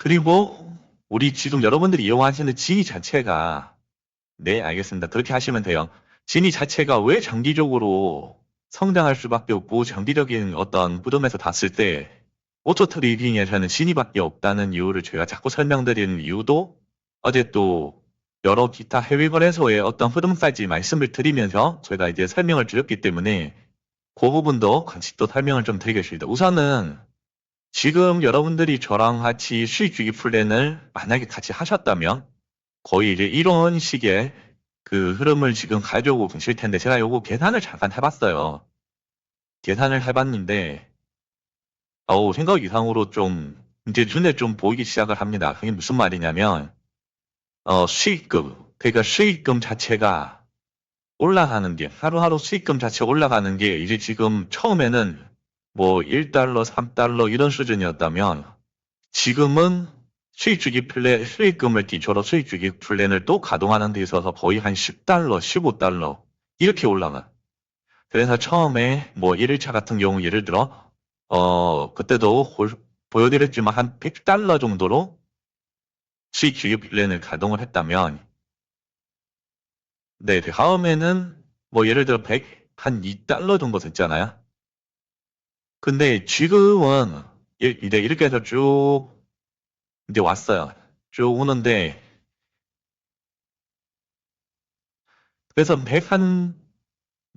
그리고 우리 지금 여러분들이 이용하시는 진위 자체가 네, 알겠습니다. 그렇게 하시면 돼요. 진위 자체가 왜 장기적으로 성장할 수밖에 없고 장기적인 어떤 흐름에서 봤을 때 오토 트레이딩에서는 진위밖에 없다는 이유를 제가 자꾸 설명드리는 이유도 어제 또 여러 기타 해외 거래소의 어떤 흐름까지 말씀을 드리면서 제가 이제 설명을 드렸기 때문에 그 부분도 같이 또 설명을 좀 드리겠습니다. 우선은 지금 여러분들이 저랑 같이 수익 주기 플랜을 만약에 같이 하셨다면 거의 이제 이런 식의 그 흐름을 지금 가져오고 계실 텐데 제가 요거 계산을 잠깐 해봤어요. 계산을 해봤는데 생각 이상으로 좀 이제 눈에 좀 보이기 시작을 합니다. 그게 무슨 말이냐면 수익금 그러니까 수익금 자체가 올라가는 게 하루하루 수익금 자체가 올라가는 게 이제 지금 처음에는 뭐 1달러, 3달러 이런 수준이었다면 지금은 수익주기 플랜, 수익금을 기초로 수익주기 플랜을 또 가동하는 데 있어서 거의 한 10달러, 15달러 이렇게 올라가. 그래서 처음에 뭐 1일차 같은 경우 예를 들어 그때도 보여드렸지만 한 100달러 정도로 수익주기 플랜을 가동을 했다면 네, 다음에는 뭐 예를 들어 100, 한 2달러 정도 됐잖아요. 근데 지금은 이제 이렇게 해서 쭉 이제 왔어요. 쭉 오는데 그래서 100한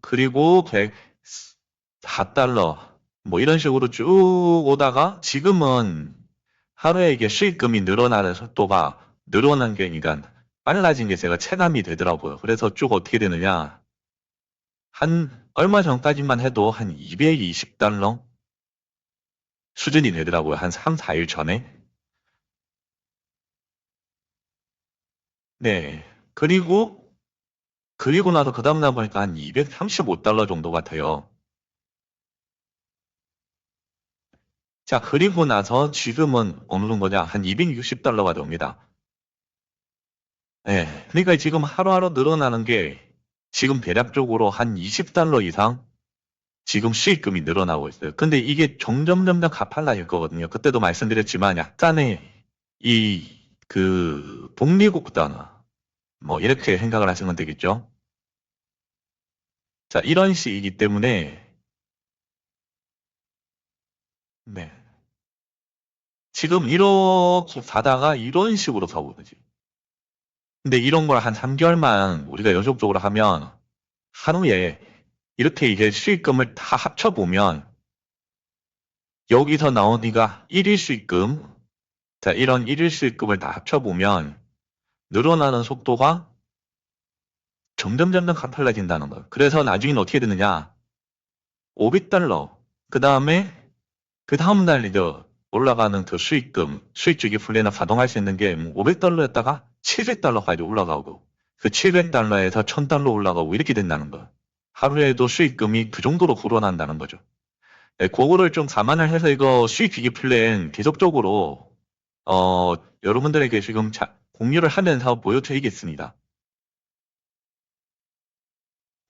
그리고 104달러 뭐 이런 식으로 쭉 오다가 지금은 하루에 이게 수익금이 늘어나는 속도가 늘어난 게 그러니까 빨라진 게 제가 체감이 되더라고요. 그래서 쭉 어떻게 되느냐 한 얼마 전까지만 해도 한 220달러 수준이 되더라고요. 한 3, 4일 전에. 네. 그리고 나서 그 다음날 보니까 한 235달러 정도 같아요. 자, 그리고 나서 지금은 어느 정도냐? 한 260달러가 됩니다. 예. 그러니까 지금 하루하루 늘어나는 게 지금 대략적으로 한 20달러 이상 지금 수익금이 늘어나고 있어요. 근데 이게 점점 가팔라질 거거든요. 그때도 말씀드렸지만 약간의 복리국단 뭐 이렇게 생각을 하시면 되겠죠. 자, 이런 식이기 때문에 네. 지금 이렇게 가다가 이런 식으로 가거든요. 근데 이런 걸 한 3개월만 우리가 연속적으로 하면 하루에 이렇게 이제 수익금을 다 합쳐보면 여기서 나오니까 1일 수익금, 자, 이런 1일 수익금을 다 합쳐보면 늘어나는 속도가 점점 가팔라진다는 거예요. 그래서 나중에는 어떻게 되느냐? 500달러, 그 다음 날 이제 올라가는 그 수익금, 수익주기 플랜을 가동할 수 있는 게 500달러였다가 700달러까지 올라가고 그 700달러에서 1000달러 올라가고 이렇게 된다는 거예요. 하루에도 수익금이 그 정도로 불어난다는 거죠. 네, 그거를 좀 감안을 해서 이거 수익주기 플랜 계속적으로 여러분들에게 지금 공유를 하면서 보여드리겠습니다.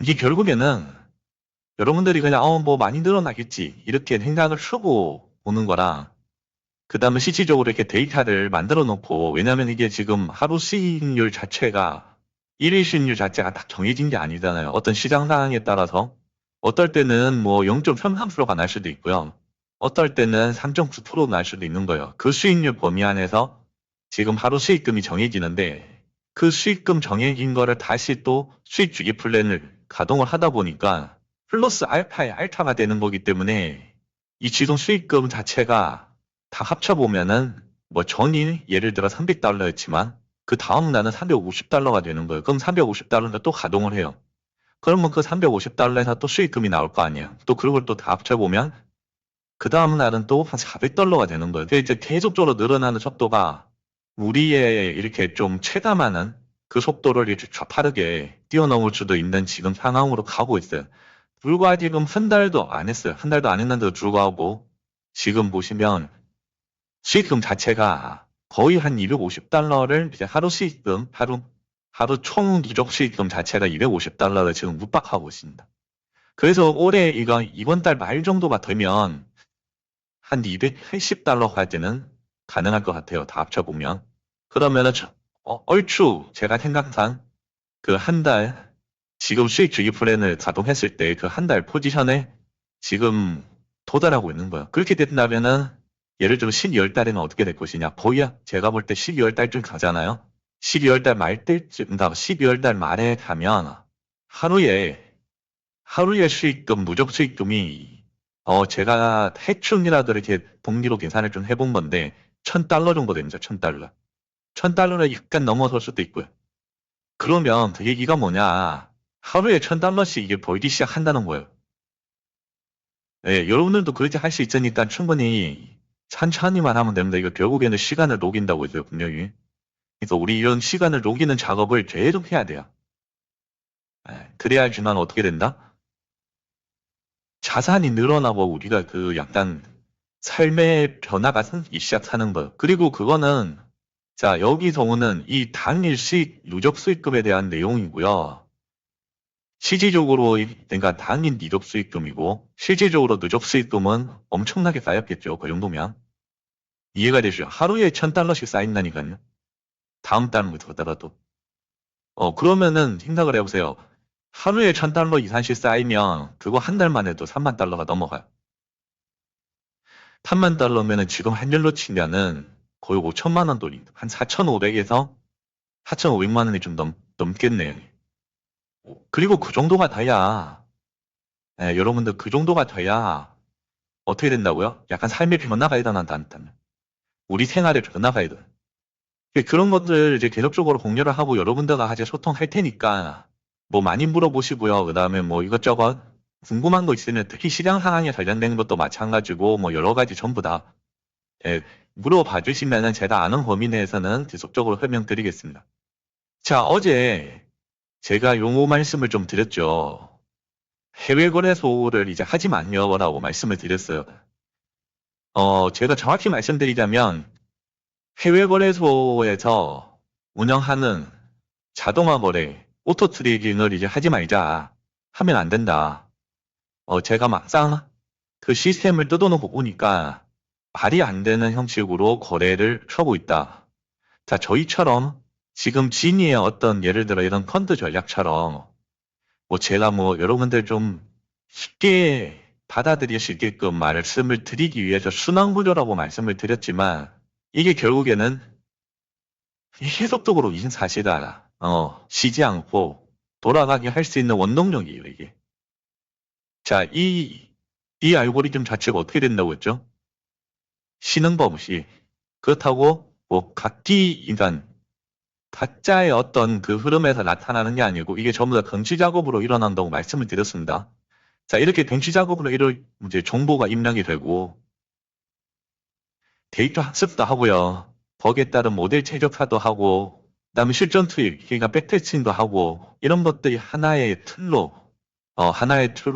이게 결국에는 여러분들이 그냥 뭐 많이 늘어나겠지 이렇게 생각을 하고 보는 거랑 그 다음에 실질적으로 이렇게 데이터를 만들어 놓고 왜냐면 이게 지금 하루 수익률 자체가 일일 수익률 자체가 딱 정해진 게 아니잖아요. 어떤 시장 상황에 따라서 어떨 때는 뭐 0.33%가 날 수도 있고요. 어떨 때는 3.9%가 날 수도 있는 거예요. 그 수익률 범위 안에서 지금 하루 수익금이 정해지는데 그 수익금 정해진 거를 다시 또 수익 주기 플랜을 가동을 하다 보니까 플러스 알파의 알파가 되는 거기 때문에 이 지금 수익금 자체가 다 합쳐보면은 뭐 전이 예를 들어 300달러였지만 그 다음 날은 350달러가 되는 거예요. 그럼 350달러인데 또 가동을 해요. 그러면 그 350달러에서 또 수익금이 나올 거 아니에요. 또 그걸 또 다 합쳐보면 그 다음 날은 또 한 400달러가 되는 거예요. 이제 계속적으로 늘어나는 속도가 우리의 이렇게 좀 체감하는 그 속도를 이렇게 가파르게 뛰어넘을 수도 있는 지금 상황으로 가고 있어요. 불과 지금 한 달도 안 했어요. 한 달도 안 했는데도 불구하고 지금 보시면 수익금 자체가 거의 한 250달러를 이제 하루 수익금, 하루 총 누적 수익금 자체가 250달러를 지금 묵박하고 있습니다. 그래서 올해 이번 달 말 정도가 되면 한 280달러까지는 가능할 것 같아요. 다 합쳐보면. 그러면은 얼추 제가 생각한 그 한 달, 지금 수익 주기 플랜을 가동했을 때 그 한 달 포지션에 지금 도달하고 있는 거예요. 그렇게 된다면은 예를 들어 12월 달에는 어떻게 될 것이냐. 거의 제가 볼 때 12월 달쯤 가잖아요. 12월 달 말 때쯤, 그러니까 12월 달 말에 가면 하루에 수익금, 누적 수익금이 제가 대충이라도 이렇게 복리로 계산을 좀 해본 건데 1,000달러 정도 됩니다. 1,000달러. 1,000달러를 약간 넘어설 수도 있고요. 그러면 그 얘기가 뭐냐. 하루에 1,000달러씩 이게 벌기 시작한다는 거예요. 예, 여러분들도 그렇게 할 수 있으니까 충분히 천천히만 하면 됩니다. 이거 결국에는 시간을 녹인다고 해요, 분명히. 그래서 우리 이런 시간을 녹이는 작업을 계속 해야 돼요. 예, 그래야지만 어떻게 된다? 자산이 늘어나고 우리가 그 약간 삶의 변화가 생기기 시작하는 거예요. 그리고 그거는 자, 여기서 오는 이 당일 수익, 누적 수익금에 대한 내용이고요. 실질적으로 그러니까 당일 누적 수익금이고 실질적으로 누적 수익금은 엄청나게 쌓였겠죠. 그 정도면. 이해가 되죠? 하루에 1,000달러씩 쌓인다니까요. 다음 달부터 더라도. 그러면은 생각을 해보세요. 하루에 1,000달러 이상씩 쌓이면 그거 한 달만 해도 3만 달러가 넘어가요. 3만 달러면은 지금 환율로 치면은 거의 5천만 원 돈이 한 4,500에서 4,500만 원이 좀 넘겠네요. 그리고 그 정도가 돼야, 예, 여러분들 그 정도가 돼야 어떻게 된다고요? 약간 삶의 변화가 일어난다는. 우리 생활의 변화가 일어나. 그런 것들 이제 계속적으로 공유를 하고 여러분들과 같이 소통할 테니까 뭐 많이 물어보시고요. 그 다음에 뭐 이것저것 궁금한 거 있으면 특히 시장 상황에 관련된 것도 마찬가지고 뭐 여러 가지 전부 다 예, 물어봐 주시면은 제가 아는 범위 내에서는 지속적으로 설명드리겠습니다. 자, 어제 제가 요 말씀을 좀 드렸죠. 해외 거래소를 이제 하지 마요라고 말씀을 드렸어요. 제가 정확히 말씀드리자면 해외 거래소에서 운영하는 자동화 거래, 오토 트레이딩을 이제 하지 말자. 하면 안 된다. 제가 막상 그 시스템을 뜯어놓고 보니까 말이 안 되는 형식으로 거래를 하고 있다. 자, 저희처럼 지금 진이의 어떤 예를 들어 이런 펀드 전략처럼 뭐 제가 뭐 여러분들 좀 쉽게 받아들일 수 있게끔 말씀을 드리기 위해서 순환구조라고 말씀을 드렸지만 이게 결국에는 계속적으로 이 사실을 알아. 쉬지 않고 돌아가게 할 수 있는 원동력이에요, 이게. 자, 이 알고리즘 자체가 어떻게 된다고 했죠? 쉬는 법 없이. 그렇다고 뭐 각기 인간 각자의 어떤 그 흐름에서 나타나는 게 아니고 이게 전부 다 경치 작업으로 일어난다고 말씀을 드렸습니다. 자, 이렇게 경치 작업으로 이제 정보가 입력이 되고 데이터 학습도 하고요. 거기에 따른 모델 최적화도 하고 그다음에 실전 투입, 그러니까 백테스팅도 하고 이런 것들이 하나의 틀로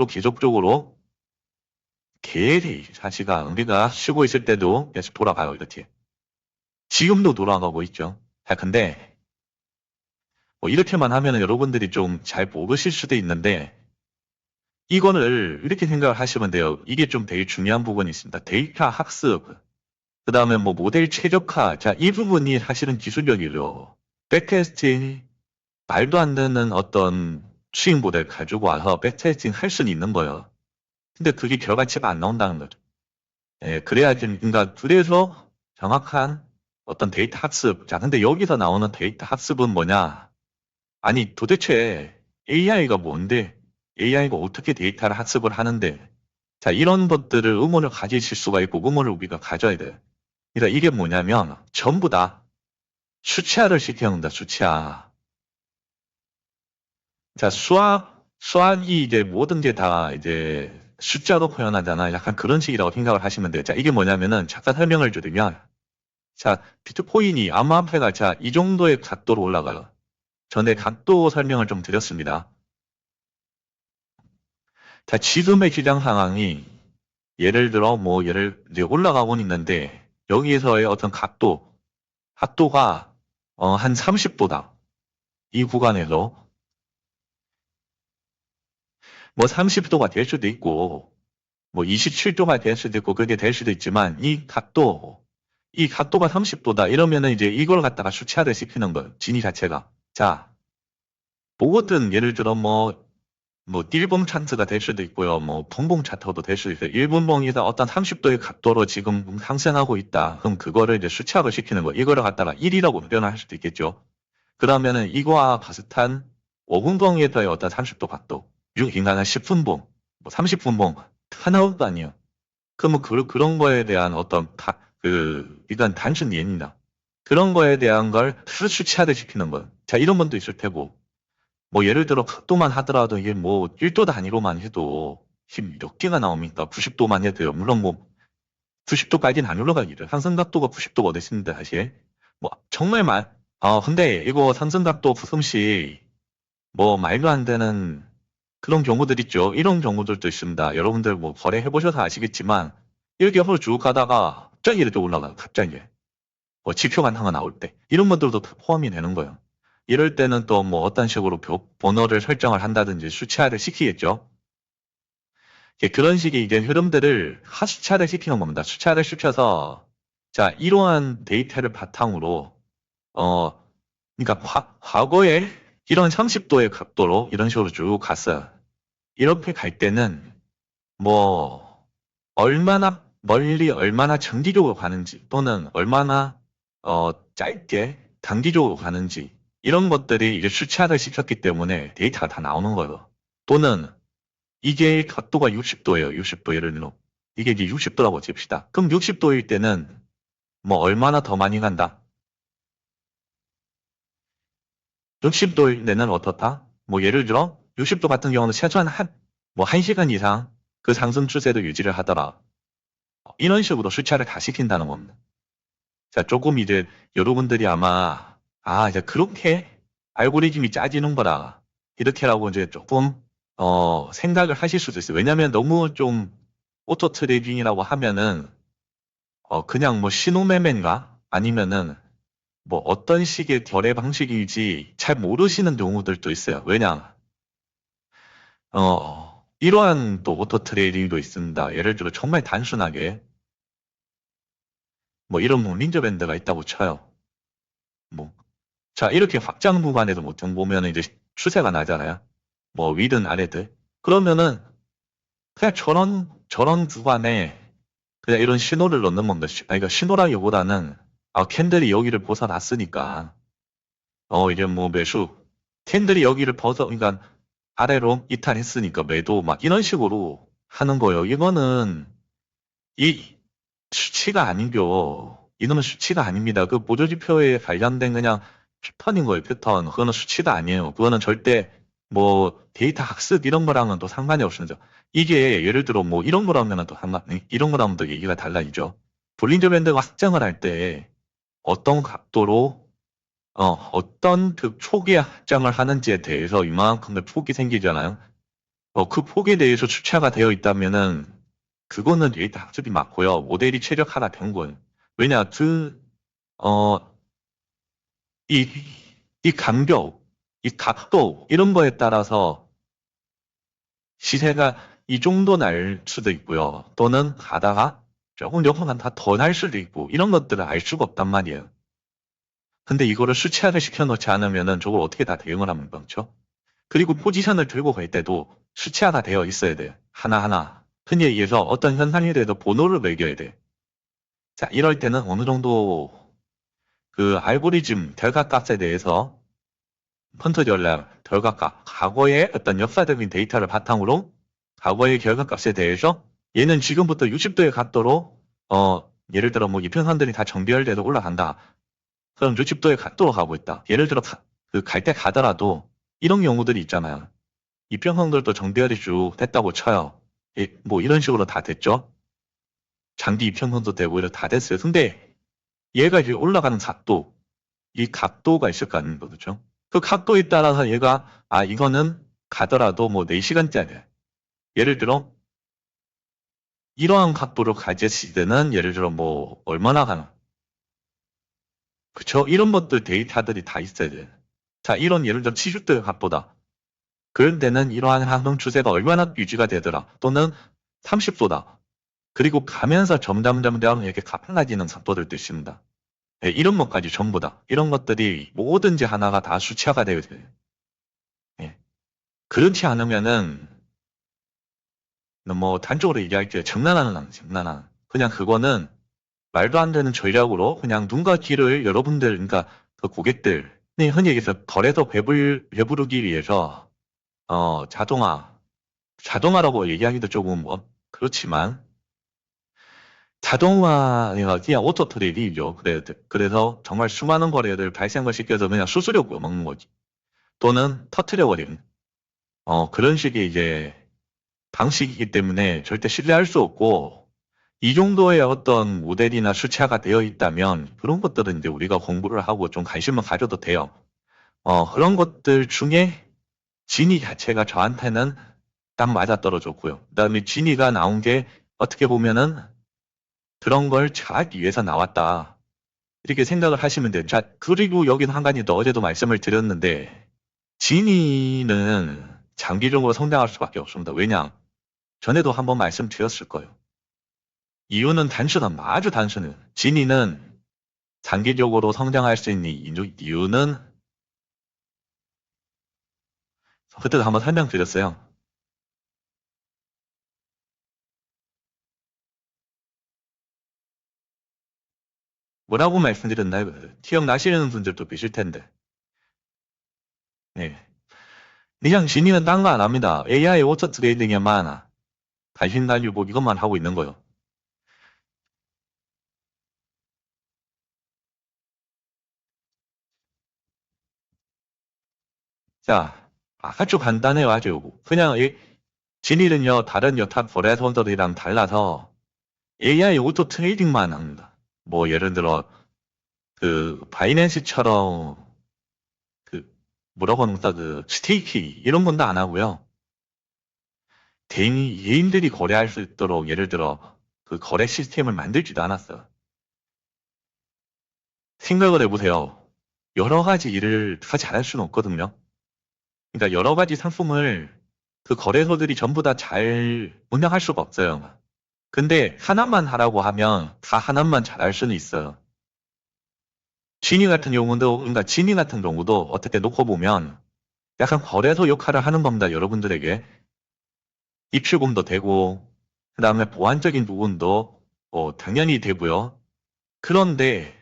계속적으로 계획이 사실가 우리가 쉬고 있을 때도 계속 돌아가요, 이렇게. 지금도 돌아가고 있죠. 자, 근데 뭐 이렇게만 하면 여러분들이 좀 잘 모르실 수도 있는데 이거를 이렇게 생각을 하시면 돼요. 이게 좀 되게 중요한 부분이 있습니다. 데이터 학습, 그 다음에 뭐 모델 최적화. 자, 이 부분이 사실은 기술력이죠. 백테스팅, 말도 안 되는 어떤 수익 모델 가지고 와서 백테스팅 할 수는 있는 거예요. 근데 그게 결과치가 안 나온다는 거죠. 예, 그래야지, 그러니까 그래서 정확한 어떤 데이터 학습. 자, 근데 여기서 나오는 데이터 학습은 뭐냐? 아니, 도대체 AI가 뭔데? AI가 어떻게 데이터를 학습을 하는데? 자, 이런 것들을 의문을 가지실 수가 있고 의문을 우리가 가져야 돼요. 그러니까 이게 뭐냐면 전부 다 수치화를 시켜놓는다, 수치화. 자, 수학이 이제 모든 게 다 이제 숫자로 표현하잖아. 약간 그런 식이라고 생각을 하시면 돼요. 자, 이게 뭐냐면은 잠깐 설명을 드리면, 자, 비트코인이 암호화폐가 자, 이 정도의 각도로 올라가요. 전에 각도 설명을 좀 드렸습니다. 자, 지금의 시장 상황이 예를 들어 이제 올라가고 있는데 여기에서의 어떤 각도가 한 30도다. 이 구간에서 뭐 30도가 될 수도 있고 뭐 27도가 될 수도 있고 그게 될 수도 있지만 이 각도 이 각도가 30도다. 이러면은 이제 이걸 갖다가 수치화를 시키는 거예요. 진위 자체가. 자, 뭐든 예를 들어 뭐 일본 차트가 될 수도 있고요. 뭐 봉봉 차트도 될 수도 있어요. 일본봉이다 어떤 30도의 각도로 지금 상승하고 있다. 그럼 그거를 이제 수치화를 시키는 거예요. 이거를 갖다가 1이라고 표현할 수도 있겠죠. 그러면은 이거와 비슷한 5분봉에서의 어떤 30도 각도, 6인간한 10분봉, 뭐 30분봉 다 나올 거 아니에요. 그러면 그런 거에 대한 어떤 일단 단순 예입니다. 그런 거에 대한 걸 수치화를 시키는 거예요. 자, 이런 분도 있을 테고, 뭐 예를 들어 각도만 하더라도 이게 뭐 1도 단위로만 해도 힘 몇 개가 나옵니까? 90도만 해도요. 물론 뭐 90도까지는 안 올라가기를. 상승각도가 90도가 어디 있습니다, 사실. 뭐 정말 근데 이거 상승각도 부품씩 뭐 말도 안 되는 그런 경우들 있죠. 이런 경우들도 있습니다. 여러분들 뭐 거래해 보셔서 아시겠지만 이렇게 앞으로 쭉 가다가 갑자기 이렇게 올라가요. 갑자기. 뭐 지표가 하나 나올 때 이런 것들도 포함이 되는 거예요. 이럴 때는 또 뭐 어떤 식으로 번호를 설정을 한다든지 수치화를 시키겠죠. 그런 식의 이제 흐름들을 하수차를 시키는 겁니다. 수차를 시켜서 자 이러한 데이터를 바탕으로 어 그러니까 과거에 이런 30도의 각도로 이런 식으로 쭉 갔어요. 이렇게 갈 때는 뭐 얼마나 멀리 얼마나 장기적으로 가는지 또는 얼마나 짧게 단기적으로 가는지 이런 것들이 이제 수치화를 시켰기 때문에 데이터가 다 나오는 거예요. 또는 이게 각도가 60도예요. 60도 예를 들어 이게 이제 60도라고 칩시다. 그럼 60도일 때는 뭐 얼마나 더 많이 간다? 60도일 때는 어떻다? 뭐 예를 들어 60도 같은 경우는 최소한 뭐 1시간 이상 그 상승 추세도 유지를 하더라. 이런 식으로 수치화를 다 시킨다는 겁니다. 자, 조금 이제 여러분들이 아마 이제 그렇게 알고리즘이 짜지는 거라 이렇게라고 이제 조금 생각을 하실 수도 있어요. 왜냐면 너무 좀 오토 트레이딩이라고 하면은 그냥 뭐 신호매매인가 아니면은 뭐 어떤 식의 거래 방식일지 잘 모르시는 경우들도 있어요. 왜냐 이러한 또 오토 트레이딩도 있습니다. 예를 들어 정말 단순하게 뭐 이런 린저 밴드가 있다고 쳐요. 뭐 자, 이렇게 확장 구간에서 보통 보면 이제 추세가 나잖아요. 뭐 위든 아래든. 그러면은 그냥 저런 구간에 그냥 이런 신호를 넣는 겁니다. 그러니까 신호라기보다는 캔들이 여기를 벗어났으니까 이제 뭐 매수 캔들이 여기를 그러니까 아래로 이탈했으니까 매도 막 이런 식으로 하는 거예요. 이거는 이 수치가 아니죠. 이거는 수치가 아닙니다. 그 보조지표에 관련된 그냥 패턴인 거예요, 패턴. 그거는 수치가 아니에요. 그거는 절대 뭐 데이터 학습 이런 거랑은 또 상관이 없습니다. 이게 예를 들어 뭐 이런 거라면 또 이런 거라면 또 얘기가 달라지죠. 볼린저 밴드가 확장을 할 때 어떤 각도로 어떤 그 폭의 확장을 하는지에 대해서 이만큼의 폭이 생기잖아요. 그 폭에 대해서 수치화가 되어 있다면은 그거는 데이터 학습이 맞고요. 모델이 최적화가 된 거예요. 왜냐, 어, 이, 이 간격, 이 각도, 이런 거에 따라서 시세가 이 정도 날 수도 있고요. 또는 가다가 조금만 더 날 수도 있고, 이런 것들을 알 수가 없단 말이에요. 근데 이거를 수치화를 시켜놓지 않으면은 저걸 어떻게 다 대응을 하면 그렇죠? 그리고 포지션을 들고 갈 때도 수치화가 되어 있어야 돼요. 하나하나. 흔히 얘기해서 어떤 현상에 대해서 번호를 매겨야 돼. 자, 이럴 때는 어느 정도 그 알고리즘 결과값에 대해서 펀트 전략, 결과값, 과거의 어떤 역사적인 데이터를 바탕으로 과거의 결과값에 대해서 얘는 지금부터 60도의 각도로 예를 들어 뭐 이평선들이 다 정비열돼서 올라간다. 그럼 60도의 각도로 가고 있다. 예를 들어 그 갈 때 가더라도 이런 경우들이 있잖아요. 이평선들도 정비열이 쭉 됐다고 쳐요. 뭐 이런 식으로 다 됐죠. 장기 이평선도 되고 이렇게 다 됐어요. 근데 얘가 이제 올라가는 각도, 이 각도가 있을 거 아닙니까? 그죠? 그 각도에 따라서 얘가, 이거는 가더라도 뭐 4시간짜리. 예를 들어, 이러한 각도로 가졌을 때는 예를 들어 뭐 얼마나 가나. 그쵸? 이런 것들 데이터들이 다 있어야 돼. 자, 이런 예를 들어 70도의 각도다. 그런 데는 이러한 항공 추세가 얼마나 유지가 되더라. 또는 30도다. 그리고 가면서 점점점점 이렇게 가팔라지는 속도들도 있습니다. 예, 이런 것까지 전부 다. 이런 것들이 뭐든지 하나가 다 수치화가 되어야 돼요. 예. 그렇지 않으면은, 뭐, 단적으로 얘기할 때 장난하는, 장난하는. 그냥 그거는 말도 안 되는 전략으로 그냥 눈과 귀를 여러분들, 그러니까 그 고객들이 흔히 얘기해서 거래소 배부르기 위해서, 자동화라고 얘기하기도 조금 그렇지만, 자동화가 그냥 오토 트레이딩이죠. 그래서 정말 수많은 거래를 발생을 시켜서 그냥 수수료 먹는 거지. 또는 터트려버리는. 그런 식의 이제 방식이기 때문에 절대 신뢰할 수 없고, 이 정도의 어떤 모델이나 수치화가 되어 있다면, 그런 것들은 이제 우리가 공부를 하고 좀 관심을 가져도 돼요. 그런 것들 중에 지니 자체가 저한테는 딱 맞아떨어졌고요. 그 다음에 지니가 나온 게 어떻게 보면은 그런 걸 잘하기 위해서 나왔다. 이렇게 생각을 하시면 돼요. 자, 그리고 여기는 한 가지 더 어제도 말씀을 드렸는데, 지니는 장기적으로 성장할 수밖에 없습니다. 왜냐? 전에도 한번 말씀드렸을 거예요. 이유는 아주 단순해요. 지니는 장기적으로 성장할 수 있는 이유는, 그때도 한번 설명드렸어요. 뭐라고 말씀드렸나요? 기억나시는 분들도 계실 텐데. 네. 그냥 지니는 딴 거 안 합니다. AI 오토 트레이딩에만 관심 달리고 이것만 하고 있는 거예요. 자, 아주 간단해요, 아주. 그냥 지니는요, 다른 여타 거래소들이랑 달라서 AI 오토 트레이딩만 합니다. 뭐, 예를 들어, 바이낸스처럼, 그, 뭐라고 하는가, 스테이킹, 이런 건 다 안 하고요. 개인들이 거래할 수 있도록, 예를 들어, 그 거래 시스템을 만들지도 않았어요. 생각을 해보세요. 여러 가지 일을 다 잘할 수는 없거든요. 그러니까 여러 가지 상품을 그 거래소들이 전부 다 잘 운영할 수가 없어요. 근데 하나만 하라고 하면 다 하나만 잘할 수는 있어요. 그러니까 지니 같은 경우도 어떻게 놓고 보면 약간 거래소 역할을 하는 겁니다. 여러분들에게. 입출금도 되고, 그 다음에 보안적인 부분도 당연히 되고요. 그런데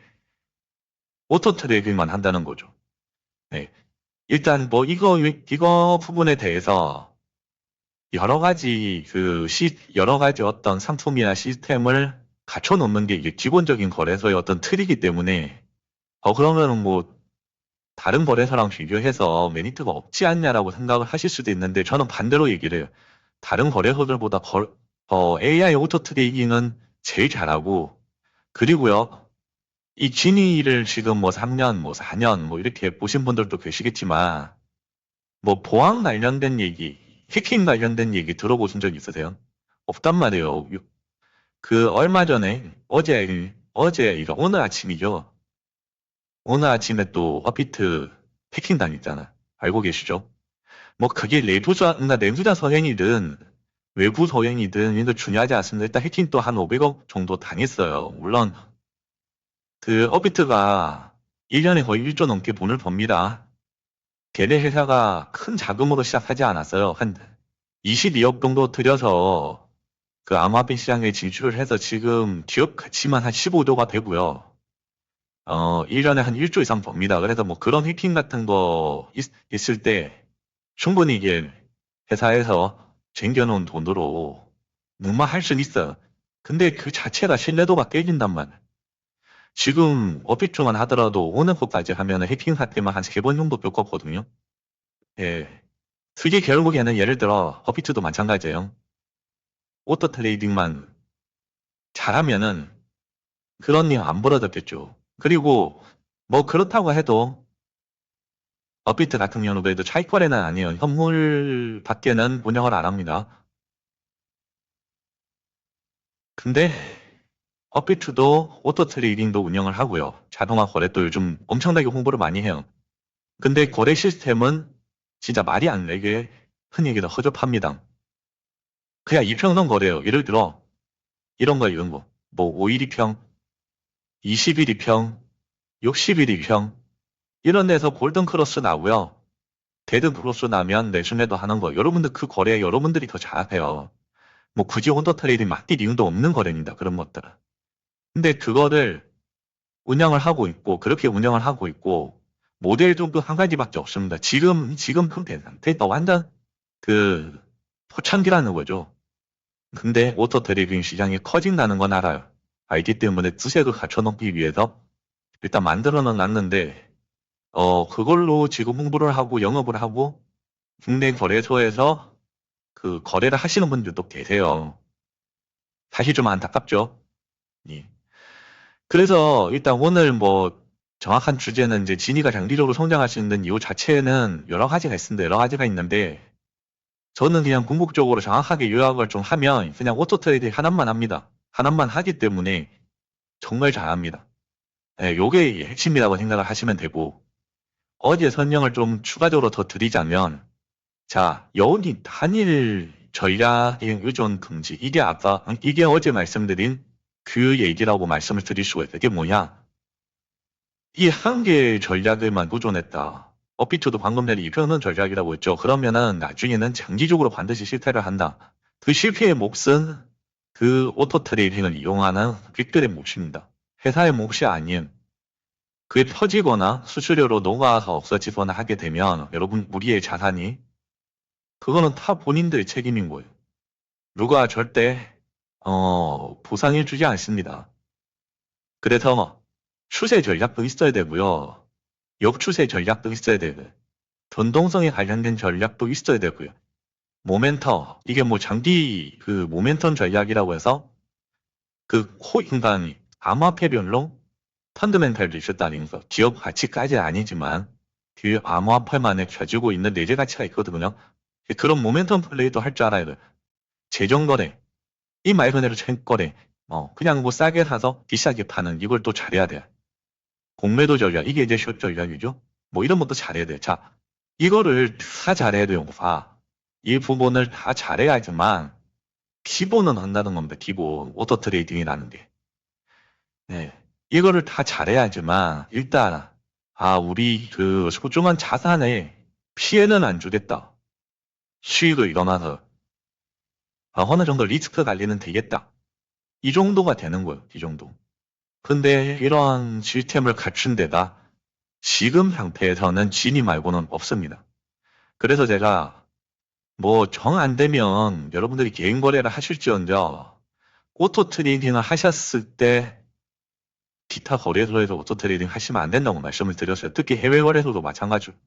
오토 트레이딩만 한다는 거죠. 네. 일단 뭐 이거 부분에 대해서 여러 가지 어떤 상품이나 시스템을 갖춰 놓는 게 이게 기본적인 거래소의 어떤 틀이기 때문에, 그러면은 뭐, 다른 거래소랑 비교해서 메리트가 없지 않냐라고 생각을 하실 수도 있는데, 저는 반대로 얘기를 해요. 다른 거래소들보다 AI 오토 트레이딩은 제일 잘하고, 그리고요, 이 지니를 지금 뭐 3년, 뭐 4년, 뭐 이렇게 보신 분들도 계시겠지만, 뭐 보안 관련된 얘기, 해킹 관련된 얘기 들어보신 적 있으세요? 없단 말이에요. 얼마 전에, 이거 오늘 아침이죠. 오늘 아침에 또 업비트 해킹 당했잖아. 알고 계시죠? 뭐 그게 내부자 서행이든 외부 서행이든 이거 중요하지 않습니다. 일단 해킹 또 한 500억 정도 당했어요. 물론 업비트가 1년에 거의 1조 넘게 돈을 법니다. 걔네 회사가 큰 자금으로 시작하지 않았어요. 한 22억 정도 들여서 그 암호화폐 시장에 진출을 해서 지금 기업 가치만 한 15조가 되고요. 1년에 한 1조 이상 법니다. 그래서 뭐 그런 해킹 같은 거 있을 때 충분히 이게 회사에서 쟁겨놓은 돈으로 무마할 수는 있어요. 근데 그 자체가 신뢰도가 깨진단 말이에요. 지금 업비트만 하더라도 오늘 것까지 하면 해킹 사태만 한 3번 정도 겪었거든요. 예. 그게 결국에는 예를 들어 업비트도 마찬가지예요. 오토 트레이딩만 잘하면은 그런 일 안 벌어졌겠죠. 그리고 뭐 그렇다고 해도 업비트 같은 경우는 그래도 차익 거래는 아니에요. 현물 밖에는 운영을 안 합니다. 근데 업비트도 오토 트레이딩도 운영을 하고요. 자동화 거래도 요즘 엄청나게 홍보를 많이 해요. 근데 거래 시스템은 진짜 말이 안 되게 흔히 얘기해서 허접합니다. 그냥 이평선 거래요. 예를 들어 이런 거. 뭐 5일 이평, 20일 이평, 60일 이평 이런 데서 골든 크로스 나고요. 데드 크로스 나면 내순에도 하는 거. 여러분들 그 거래 여러분들이 더 잘하세요. 뭐 굳이 온더 트레이딩 맡길 이유도 없는 거래입니다. 그런 것들은. 근데 그거를 운영을 하고 있고 그렇게 운영을 하고 있고 모델도 그 한 가지밖에 없습니다. 지금 큰 상태가 완전 그 초창기라는 거죠. 근데 오토 트레이딩 시장이 커진다는 건 알아요. IT 때문에 주색을 갖춰놓기 위해서 일단 만들어 놨는데 그걸로 지금 홍보를 하고 영업을 하고 국내 거래소에서 그 거래를 하시는 분들도 계세요. 사실 좀 안타깝죠. 예. 그래서 일단 오늘 뭐 정확한 주제는 이제 진이가 장기적으로 성장할 수 있는 이유 자체는 여러 가지가 있습니다. 여러 가지가 있는데 저는 그냥 궁극적으로 정확하게 요약을 좀 하면 그냥 오토 트레이딩 하나만 합니다. 하나만 하기 때문에 정말 잘합니다. 예, 요게 핵심이라고 생각을 하시면 되고 어제 설명을 좀 추가적으로 더 드리자면 자, 여운이 단일 전략의 의존 금지 이게 어제 말씀드린 그 얘기라고 말씀을 드릴 수가 있어요. 이게 뭐냐? 이 한 개의 전략에만 의존했다. 업비트도 방금 전에 이표는 전략이라고 했죠. 그러면은 나중에는 장기적으로 반드시 실패를 한다. 그 실패의 몫은 그 오토 트레이딩을 이용하는 빅들의 몫입니다. 회사의 몫이 아닌 그게 터지거나 수수료로 녹아서 없어지거나 하게 되면 여러분 우리의 자산이 그거는 다 본인들의 책임인 거예요. 누가 절대 보상해주지 않습니다. 그래서 추세 전략도 있어야 되고요. 역추세 전략도 있어야 되고요. 변동성에 관련된 전략도 있어야 되고요. 모멘텀 이게 뭐 장기 그 모멘텀 전략이라고 해서 그 인간이 암호화폐별로 펀드멘탈도 있었다는 거. 기업 가치까지 아니지만 그 암호화폐만에 가지고 있는 내재 가치가 있거든요. 그런 모멘텀 플레이도 할 줄 알아야 돼요. 재정거래 이 말 그대로 채권거래 그냥 뭐 싸게 사서 비싸게 파는 이걸 또 잘해야 돼. 공매도 전략 이게 이제 숏 전략이죠. 뭐 이런 것도 잘해야 돼. 자, 이거를 다 잘해야 돼요. 이 부분을 다 잘해야지만 기본은 한다는 겁니다. 기본 오토 트레이딩이라는 게. 네. 이거를 다 잘해야지만 일단 우리 그 소중한 자산에 피해는 안 주겠다. 수익을 일어나서 어느 정도 리스크 관리는 되겠다. 이 정도가 되는 거예요. 이 정도. 근데 이러한 시스템을 갖춘 데다 지금 상태에서는 진이 말고는 없습니다. 그래서 제가 뭐 정 안 되면 여러분들이 개인 거래를 하실지언정 오토 트레이딩을 하셨을 때 기타 거래소에서 오토 트레이딩 하시면 안 된다고 말씀을 드렸어요. 특히 해외 거래소도 마찬가지고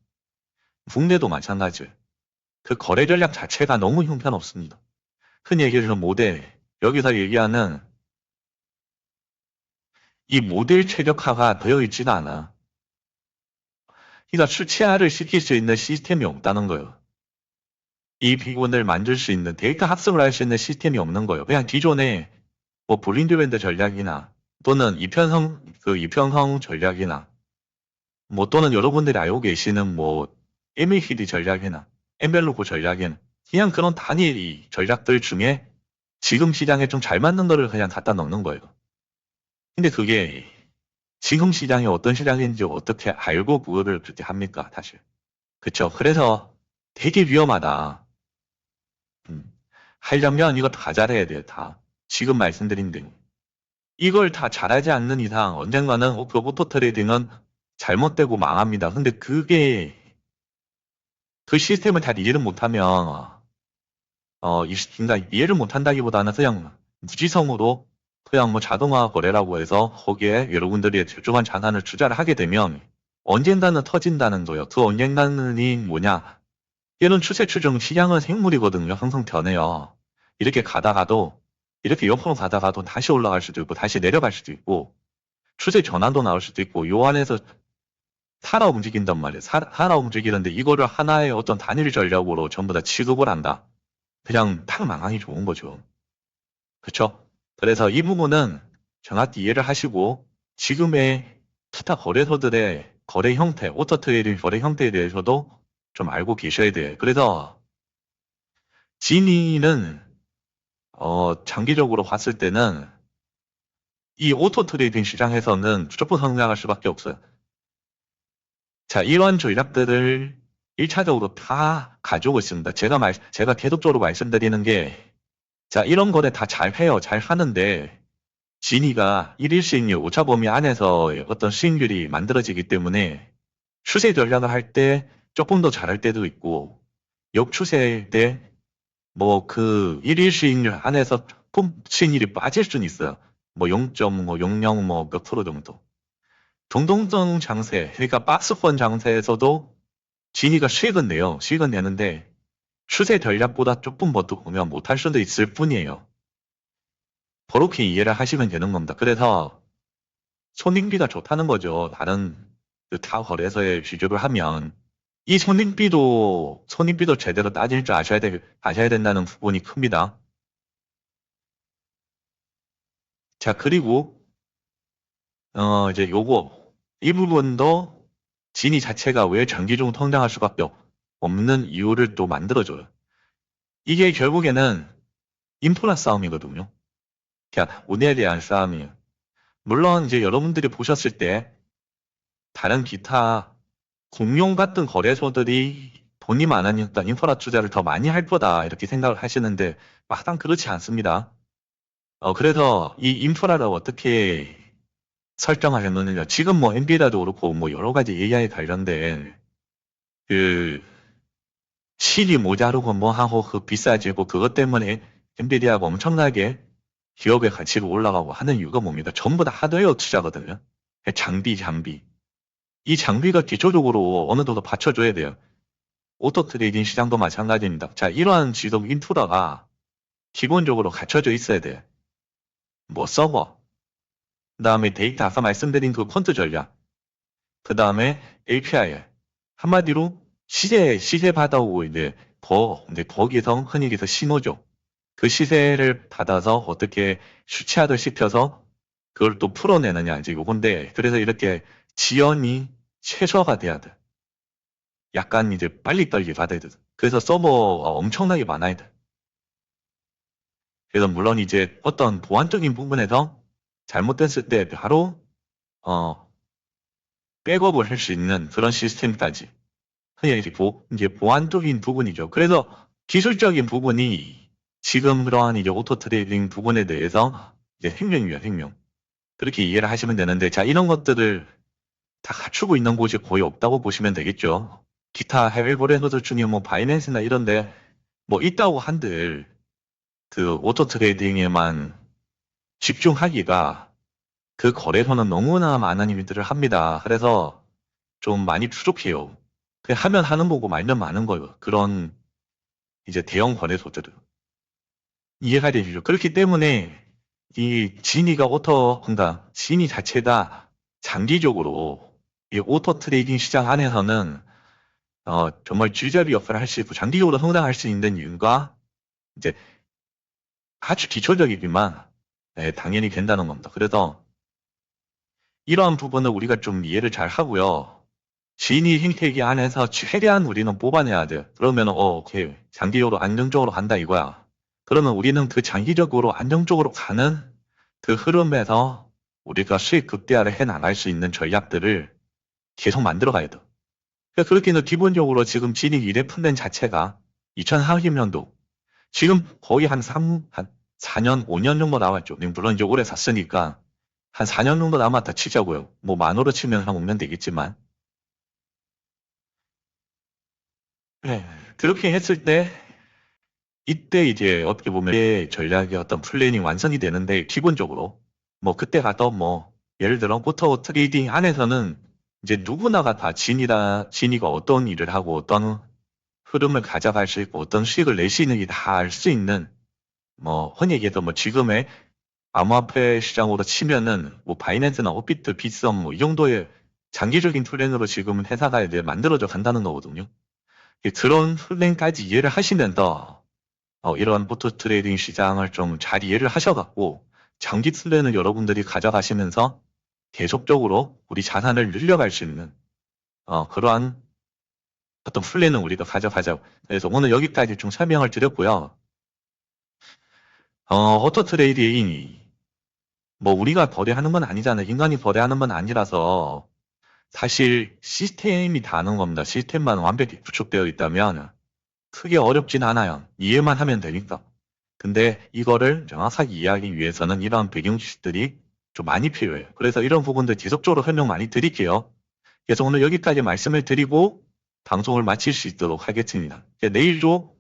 국내도 마찬가지예요. 그 거래 전략 자체가 너무 형편없습니다. 흔히 얘기해서 모델 여기서 얘기하는 이 모델 최적화가 되어 있지가 않아. 그러니까 수치화를 시킬 수 있는 시스템이 없다는 거예요. 이 비곤을 만들 수 있는 데이터 학습을 할 수 있는 시스템이 없는 거예요. 그냥 기존에 뭐 블린드밴드 전략이나 또는 이평형 전략이나 뭐 또는 여러분들이 알고 계시는 뭐 MACD 전략이나 엔벨로프 전략이나 그냥 그런 단일 전략들 중에 지금 시장에 좀 잘 맞는 거를 그냥 갖다 넣는 거예요. 근데 그게 지금 시장이 어떤 시장인지 어떻게 알고 그거를 그렇게 합니까, 사실. 그쵸. 그래서 되게 위험하다. 하려면 이거 다 잘해야 돼요, 다. 지금 말씀드린 대로. 이걸 다 잘하지 않는 이상 언젠가는 오토 트레이딩은 잘못되고 망합니다. 근데 그게 그 시스템을 잘 이해를 못하면 이해를 못한다기보다는 그냥 무지성으로 그냥 뭐 자동화 거래라고 해서 거기에 여러분들이 소중한 자산을 투자를 하게 되면 언젠가는 터진다는 거예요. 그 언젠가는이 뭐냐? 얘는 추세 추종 시장은 생물이거든요. 항상 변해요. 이렇게 가다가도 이렇게 옆으로 가다가도 다시 올라갈 수도 있고 다시 내려갈 수도 있고 추세 전환도 나올 수도 있고 요 안에서 살아 움직인단 말이에요. 살아 움직이는데 이거를 하나의 어떤 단일 전략으로 전부 다 취급을 한다. 그냥 탁 망하기 좋은 거죠. 그렇죠? 그래서 이 부분은 정확히 이해를 하시고 지금의 투자 거래소들의 거래 형태, 오토 트레이딩 거래 형태에 대해서도 좀 알고 계셔야 돼요. 그래서 진이는 장기적으로 봤을 때는 이 오토 트레이딩 시장에서는 무조건 성장할 수밖에 없어요. 자, 이런 전략들을 1차적으로 다 가지고 있습니다. 제가 계속적으로 말씀드리는 게, 자, 이런 거래 다 잘 해요. 잘 하는데, 진위가 1일 수익률 오차 범위 안에서 어떤 수익률이 만들어지기 때문에 추세 전략을 할 때 조금 더 잘할 때도 있고, 역추세일 때 뭐 그 1일 수익률 안에서 조금 수익률이 빠질 수는 있어요. 뭐 0.00 뭐 몇 프로 정도. 동동성 장세, 그러니까 박스권 장세에서도 진위가 수익은 내요. 수익은 내는데 추세 전략보다 조금 더 보면 못할 수도 있을 뿐이에요. 그렇게 이해를 하시면 되는 겁니다. 그래서 손익비가 좋다는 거죠. 다른 그타 거래소에 비교를 하면 이 손익비도 제대로 따질 줄 아셔야 된다는 부분이 큽니다. 자, 그리고 이제 이 부분도 진위 자체가 왜 장기적으로 성장할 수밖에 없는 이유를 또 만들어줘요. 이게 결국에는 인프라 싸움이거든요. 그냥 운에 대한 싸움이에요. 물론 이제 여러분들이 보셨을 때 다른 기타 공룡 같은 거래소들이 돈이 많으니까 인프라 투자를 더 많이 할 거다 이렇게 생각을 하시는데 막상 그렇지 않습니다. 그래서 이 인프라를 어떻게 설정하려느냐. 지금 뭐 엔비디아도 그렇고 뭐 여러 가지 AI 관련된 그 실이 모자르고 뭐 하고 그 비싸지고 그것 때문에 엔비디아가 엄청나게 기업의 가치가 올라가고 하는 이유가 뭡니다. 전부 다 하드웨어 투자거든요. 장비. 이 장비가 기초적으로 어느 정도 받쳐줘야 돼요. 오토 트레이딩 시장도 마찬가지입니다. 자, 이러한 지속 인프라가 기본적으로 갖춰져 있어야 돼요. 뭐 서버, 그 다음에 데이터 아까 말씀드린 그 퀀트 전략, 그 다음에 API. 한마디로 시세 받아오고 이제 거기서 흔히 얘기해서 신호죠. 그 시세를 받아서 어떻게 수치화를 시켜서 그걸 또 풀어내느냐 이제 요건데 그래서 이렇게 지연이 최소화가 돼야 돼. 약간 이제 빨리빨리 받아야 돼. 그래서 서버가 엄청나게 많아야 돼. 그래서 물론 이제 어떤 보안적인 부분에서 잘못됐을 때 바로 어 백업을 할 수 있는 그런 시스템까지. 그냥 이제 보안적인 부분이죠. 그래서 기술적인 부분이 지금 그러한 이제 오토 트레이딩 부분에 대해서 이제 생명이에요, 생명. 그렇게 이해를 하시면 되는데, 자, 이런 것들을 다 갖추고 있는 곳이 거의 없다고 보시면 되겠죠. 기타 해외 거래소들 중에 뭐 바이낸스나 이런데 뭐 있다고 한들 그 오토 트레이딩에만 집중하기가 그 거래소는 너무나 많은 일들을 합니다. 그래서 좀 많이 부족해요. 그냥 하면 하는 거고 말면 많은 거예요. 그런 이제 대형 거래소들은. 이해가 되시죠? 그렇기 때문에 이 그러니까 진위 자체가 장기적으로 이 오토 트레이딩 시장 안에서는 정말 쥐잡이 역할을 할 수 있고 장기적으로 성장할 수 있는 이유가 이제 아주 기초적이지만 당연히 된다는 겁니다. 그래서 이러한 부분을 우리가 좀 이해를 잘 하고요. 진위 생태계 안에서 최대한 우리는 뽑아내야 돼. 그러면 오케이. 장기적으로 안정적으로 간다 이거야. 그러면 우리는 그 장기적으로 안정적으로 가는 그 흐름에서 우리가 수익 극대화를 해 나갈 수 있는 전략들을 계속 만들어 가야 돼. 그러니까 그렇게 해서 기본적으로 지금 진익 2대 자체가 2040년도 지금 거의 한 4년, 5년 정도 남았죠. 물론 이제 오래 샀으니까 한 4년 정도 남았다 치자고요. 뭐 만으로 치면 한 5년 되겠지만. 네. 그렇게 했을 때 이때 이제 어떻게 보면 내 전략의 어떤 플래닝 완성이 되는데 기본적으로 뭐 그때 가도 뭐 예를 들어 포터 트레이딩 안에서는 이제 누구나가 다 진이가 어떤 일을 하고 어떤 흐름을 가져갈 수 있고 어떤 수익을 낼 수 있는지 다 알 수 있는 뭐 흔히 얘기해서 뭐 지금의 암호화폐 시장으로 치면은 뭐 바이낸스나 업비트, 빗썸 뭐 이 정도의 장기적인 플랜으로 지금은 회사가 이제 만들어져 간다는 거거든요. 그런 플랜까지 이해를 하시면서 이런 포트 트레이딩 시장을 좀 잘 이해를 하셔갖고 장기 플랜을 여러분들이 가져가시면서 계속적으로 우리 자산을 늘려갈 수 있는 그러한 어떤 플랜을 우리가 가져가자고. 그래서 오늘 여기까지 좀 설명을 드렸고요. 오토 트레이딩이 뭐 우리가 거래하는 건 아니잖아요. 인간이 거래하는 건 아니라서 사실 시스템이 다 하는 겁니다. 시스템만 완벽히 구축되어 있다면 크게 어렵진 않아요. 이해만 하면 되니까. 근데 이거를 정확하게 이해하기 위해서는 이러한 배경 지식들이 좀 많이 필요해요. 그래서 이런 부분들 지속적으로 설명 많이 드릴게요. 그래서 오늘 여기까지 말씀을 드리고 방송을 마칠 수 있도록 하겠습니다. 이제 내일도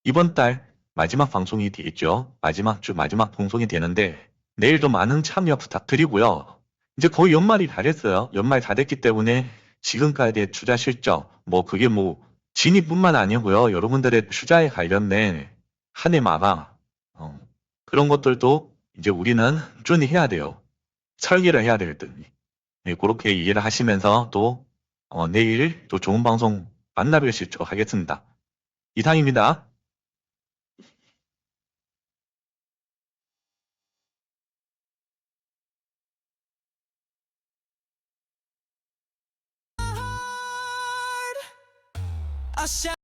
이번 달 마지막 방송이 되겠죠. 마지막 주 마지막 방송이 되는데 내일도 많은 참여 부탁드리고요. 이제 거의 연말이 다 됐어요. 연말 다 됐기 때문에 지금까지의 투자 실적, 뭐 그게 뭐 진입뿐만 아니고요. 여러분들의 투자에 관련된 한 해 마감, 그런 것들도 이제 우리는 꾸준히 해야 돼요. 설계를 해야 되거든요. 네, 그렇게 이해를 하시면서 또 내일 또 좋은 방송 만나뵐 수 있도록 하겠습니다. 이상입니다.